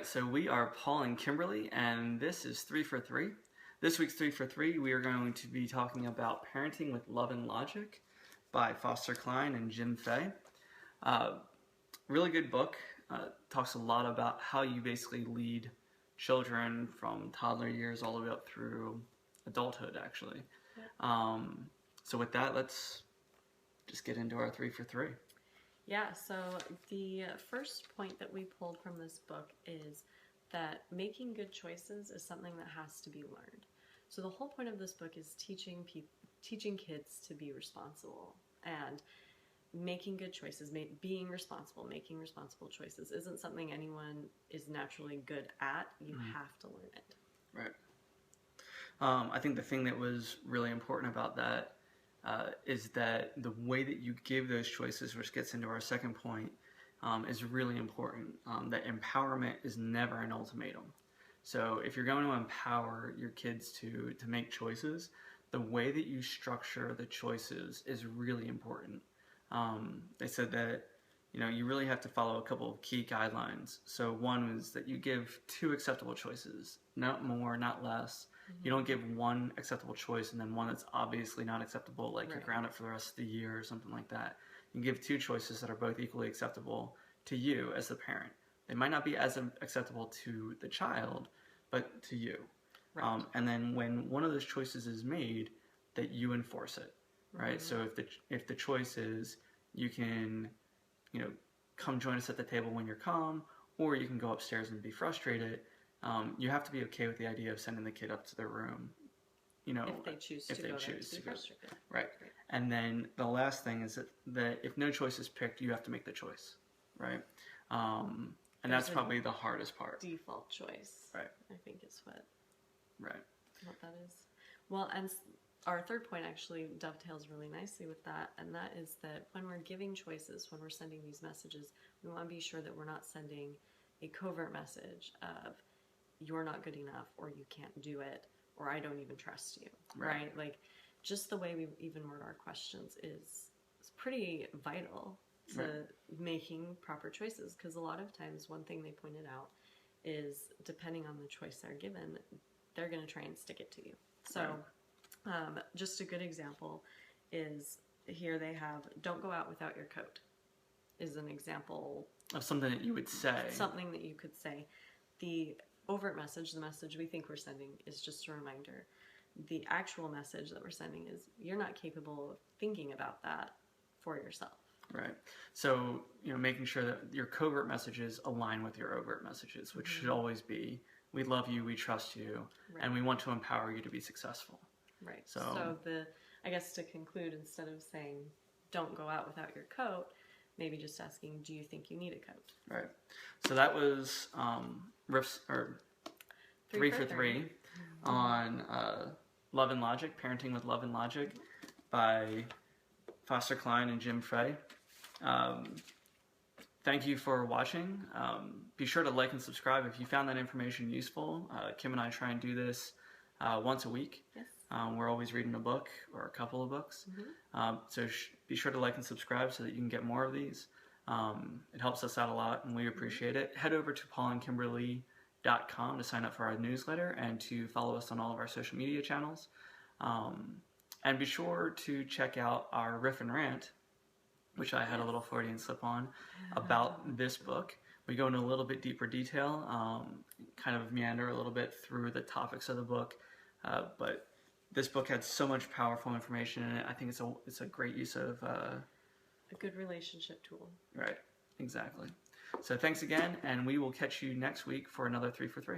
So we are Paul and Kimberlee, and this is 3 for 3. This week's 3 for 3, we are going to be talking about Parenting with Love and Logic by Cline and Jim Fay. Really good book. Talks a lot about how you basically lead children from toddler years all the way up through adulthood, actually. So with that, let's just get into our 3 for 3. Yeah, so the first point that we pulled from this book is that making good choices is something that has to be learned. So the whole point of this book is teaching kids to be responsible, and making good choices, being responsible, making responsible choices isn't something anyone is naturally good at. You have to learn it. Right. I think the thing that was really important about that is that the way that you give those choices, which gets into our second point, is really important. That empowerment is never an ultimatum. So if you're going to empower your kids to make choices, the way that you structure the choices is really important. They said that you really have to follow a couple of key guidelines. So one is that you give 2 acceptable choices, not more, not less. You don't give one acceptable choice and then one that's obviously not acceptable, like you're grounded for the rest of the year or something like that. You give 2 choices that are both equally acceptable to you as the parent. They might not be as acceptable to the child, but to you. Right. And then when one of those choices is made, that you enforce it, right? So if the choice is you can, come join us at the table when you're calm, or you can go upstairs and be frustrated. You have to be okay with the idea of sending the kid up to their room, if they choose to go frustrated. Right. And then the last thing is that if no choice is picked, you have to make the choice, right? And that's probably the hardest part. Default choice, right? I think is what that is. Well, and our third point actually dovetails really nicely with that, and that is that when we're giving choices, when we're sending these messages, we want to be sure that we're not sending a covert message of you're not good enough, or you can't do it, or I don't even trust you, right? Like, just the way we even word our questions is pretty vital to making proper choices, because a lot of times one thing they pointed out is depending on the choice they're given, they're going to try and stick it to you. So just a good example is here they have don't go out without your coat is an example of something that you would say. Something that you could say. The overt message, the message we think we're sending, is just a reminder. The actual message that we're sending is you're not capable of thinking about that for yourself. Right. So, making sure that your covert messages align with your overt messages, which should always be, we love you, we trust you, and we want to empower you to be successful. Right. So I guess to conclude, instead of saying, don't go out without your coat, maybe just asking, do you think you need a coat? Right. So that was riffs, or 3 for 3 on Love and Logic, Parenting with Love and Logic by Cline and Jim Fay. Thank you for watching. Be sure to like and subscribe if you found that information useful. Kim and I try and do this once a week. Yes. We're always reading a book or a couple of books. So be sure to like and subscribe so that you can get more of these. It helps us out a lot and we appreciate it. Head over to paulandkimberlee.com to sign up for our newsletter and to follow us on all of our social media channels. And be sure to check out our riff and rant, which I had a little Freudian slip on, about this book. We go into a little bit deeper detail, kind of meander a little bit through the topics of the book, but this book had so much powerful information in it. I think it's a great use of a good relationship tool. Right, exactly. So thanks again, and we will catch you next week for another 3 for 3.